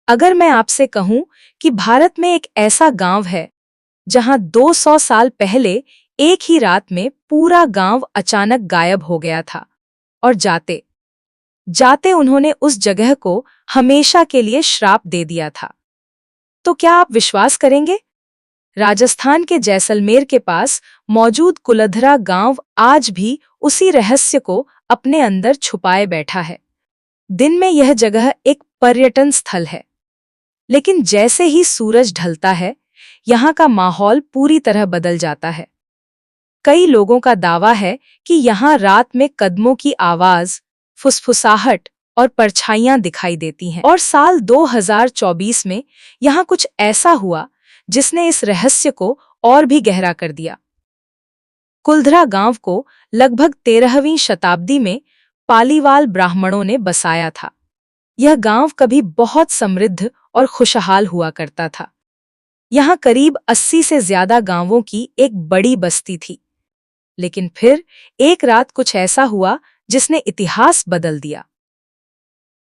अगर मैं आपसे कहूं कि भारत में एक ऐसा गांव है जहां 200 साल पहले एक ही रात में पूरा गांव अचानक गायब हो गया था और जाते जाते उन्होंने उस जगह को हमेशा के लिए श्राप दे दिया था, तो क्या आप विश्वास करेंगे? राजस्थान के जैसलमेर के पास मौजूद कुलधरा गांव आज भी उसी रहस्य को अपने अंदर छुपाए बैठा है। दिन में यह जगह एक पर्यटन स्थल है, लेकिन जैसे ही सूरज ढलता है, यहाँ का माहौल पूरी तरह बदल जाता है। कई लोगों का दावा है कि यहाँ रात में कदमों की आवाज, फुसफुसाहट और परछाइयां दिखाई देती हैं। और साल 2024 में यहाँ कुछ ऐसा हुआ जिसने इस रहस्य को और भी गहरा कर दिया। कुलधरा गांव को लगभग 13वीं शताब्दी में पालीवाल ब्राह्मणों ने बसाया था। यह गांव कभी बहुत समृद्ध और खुशहाल हुआ करता था। यहाँ करीब 80 से ज्यादा गांवों की एक बड़ी बस्ती थी। लेकिन फिर एक रात कुछ ऐसा हुआ जिसने इतिहास बदल दिया।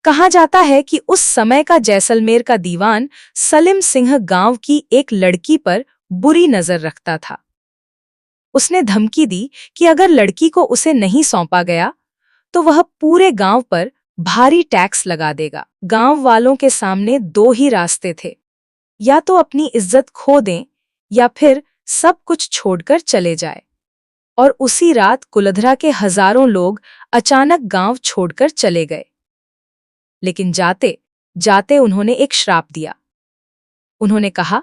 कहा जाता है कि उस समय का जैसलमेर का दीवान सलीम सिंह गांव की एक लड़की पर बुरी नजर रखता था। उसने धमकी दी कि अगर लड़की को उसे नहीं सौंपा गया तो वह पूरे गांव पर भारी टैक्स लगा देगा। गांव वालों के सामने दो ही रास्ते थे, या तो अपनी इज्जत खो दें या फिर सब कुछ छोड़कर चले जाए। और उसी रात कुलधरा के हजारों लोग अचानक गांव छोड़कर चले गए। लेकिन जाते जाते उन्होंने एक श्राप दिया। उन्होंने कहा,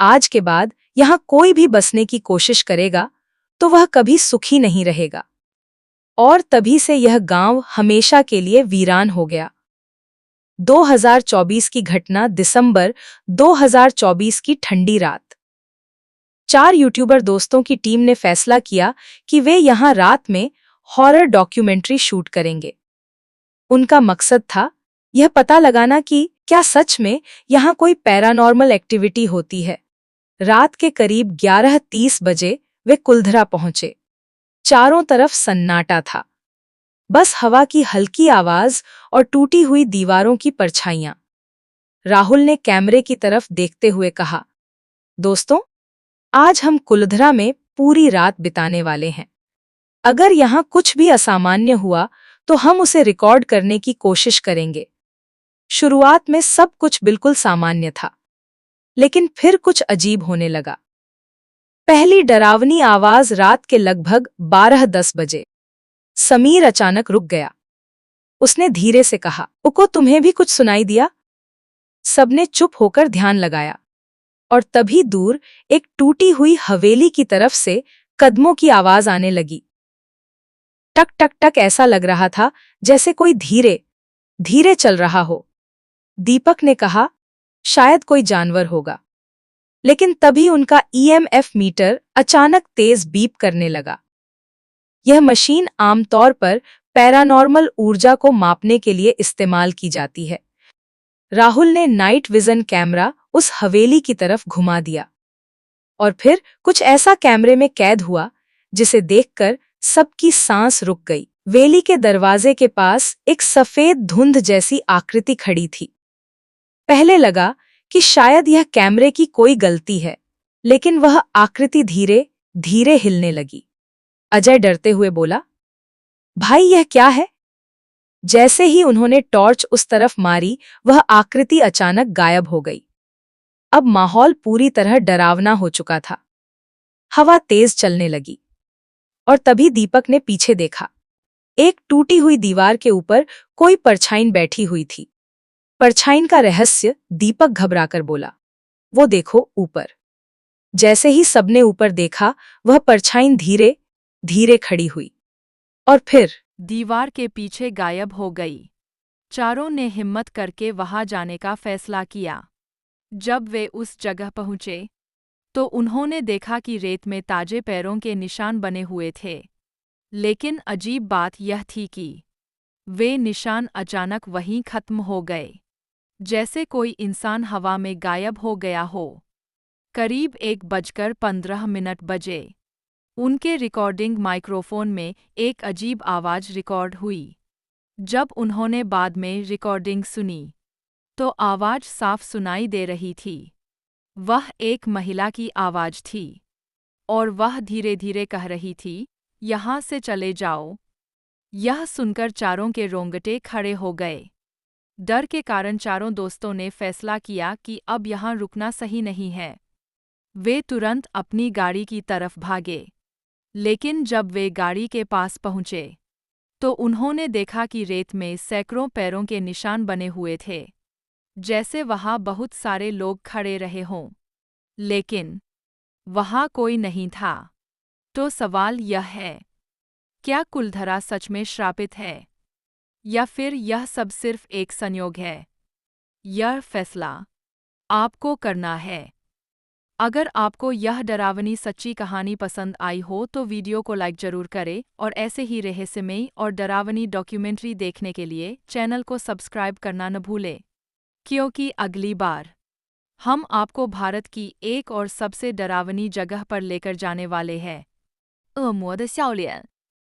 आज के बाद यहां कोई भी बसने की कोशिश करेगा तो वह कभी सुखी नहीं रहेगा। और तभी से यह गांव हमेशा के लिए वीरान हो गया। 2024 की घटना, दिसंबर 2024 की ठंडी रात। 4 यूट्यूबर दोस्तों की टीम ने फैसला किया कि वे यहां रात में हॉरर डॉक्यूमेंट्री शूट करेंगे। उनका मकसद था यह पता लगाना कि क्या सच में यहां कोई पैरानॉर्मल एक्टिविटी होती है। रात के करीब 11:30 बजे वे कुलधरा पहुंचे। चारों तरफ सन्नाटा था, बस हवा की हल्की आवाज और टूटी हुई दीवारों की परछाइयां। राहुल ने कैमरे की तरफ देखते हुए कहा, दोस्तों, आज हम कुलधरा में पूरी रात बिताने वाले हैं। अगर यहाँ कुछ भी असामान्य हुआ तो हम उसे रिकॉर्ड करने की कोशिश करेंगे। शुरुआत में सब कुछ बिल्कुल सामान्य था, लेकिन फिर कुछ अजीब होने लगा। पहली डरावनी आवाज रात के लगभग 12:10 बजे। समीर अचानक रुक गया। उसने धीरे से कहा, उको, तुम्हें भी कुछ सुनाई दिया? सबने चुप होकर ध्यान लगाया और तभी दूर एक टूटी हुई हवेली की तरफ से कदमों की आवाज आने लगी। टक टक टक, ऐसा लग रहा था जैसे कोई धीरे धीरे चल रहा हो। दीपक ने कहा, शायद कोई जानवर होगा। लेकिन तभी उनका ईएमएफ मीटर अचानक तेज बीप करने लगा। यह मशीन आमतौर पर पैरानॉर्मल ऊर्जा को मापने के लिए इस्तेमाल की जाती है। राहुल ने नाइट विजन कैमरा उस हवेली की तरफ घुमा दिया और फिर कुछ ऐसा कैमरे में कैद हुआ जिसे देखकर सबकी सांस रुक गई। वेली के दरवाजे के पास एक सफेद धुंध जैसी आकृति खड़ी थी। पहले लगा कि शायद यह कैमरे की कोई गलती है, लेकिन वह आकृति धीरे धीरे हिलने लगी। अजय डरते हुए बोला, भाई, यह क्या है? जैसे ही उन्होंने टॉर्च उस तरफ मारी, वह आकृति अचानक गायब हो गई। अब माहौल पूरी तरह डरावना हो चुका था। हवा तेज चलने लगी और तभी दीपक ने पीछे देखा। एक टूटी हुई दीवार के ऊपर कोई परछाई बैठी हुई थी। परछाई का रहस्य, दीपक घबराकर बोला, वो देखो ऊपर। जैसे ही सबने ऊपर देखा, वह परछाई धीरे धीरे खड़ी हुई और फिर दीवार के पीछे गायब हो गई। चारों ने हिम्मत करके वहां जाने का फैसला किया। जब वे उस जगह पहुंचे तो उन्होंने देखा कि रेत में ताजे पैरों के निशान बने हुए थे। लेकिन अजीब बात यह थी कि वे निशान अचानक वहीं खत्म हो गए, जैसे कोई इंसान हवा में गायब हो गया हो। करीब 1:15 बजे उनके रिकॉर्डिंग माइक्रोफोन में एक अजीब आवाज रिकॉर्ड हुई। जब उन्होंने बाद में रिकॉर्डिंग सुनी तो आवाज साफ सुनाई दे रही थी। वह एक महिला की आवाज थी और वह धीरे धीरे कह रही थी, यहाँ से चले जाओ। यह सुनकर चारों के रोंगटे खड़े हो गए। डर के कारण चारों दोस्तों ने फैसला किया कि अब यहाँ रुकना सही नहीं है। वे तुरंत अपनी गाड़ी की तरफ भागे। लेकिन जब वे गाड़ी के पास पहुंचे तो उन्होंने देखा कि रेत में सैकड़ों पैरों के निशान बने हुए थे, जैसे वहां बहुत सारे लोग खड़े रहे हों। लेकिन वहां कोई नहीं था। तो सवाल यह है, क्या कुलधरा सच में श्रापित है या फिर यह सब सिर्फ एक संयोग है? यह फैसला आपको करना है। अगर आपको यह डरावनी सच्ची कहानी पसंद आई हो तो वीडियो को लाइक जरूर करें और ऐसे ही रहस्यमयी और डरावनी डॉक्यूमेंट्री देखने के लिए चैनल को सब्सक्राइब करना न भूलें, क्योंकि अगली बार हम आपको भारत की एक और सबसे डरावनी जगह पर लेकर जाने वाले हैं। 恶魔的笑脸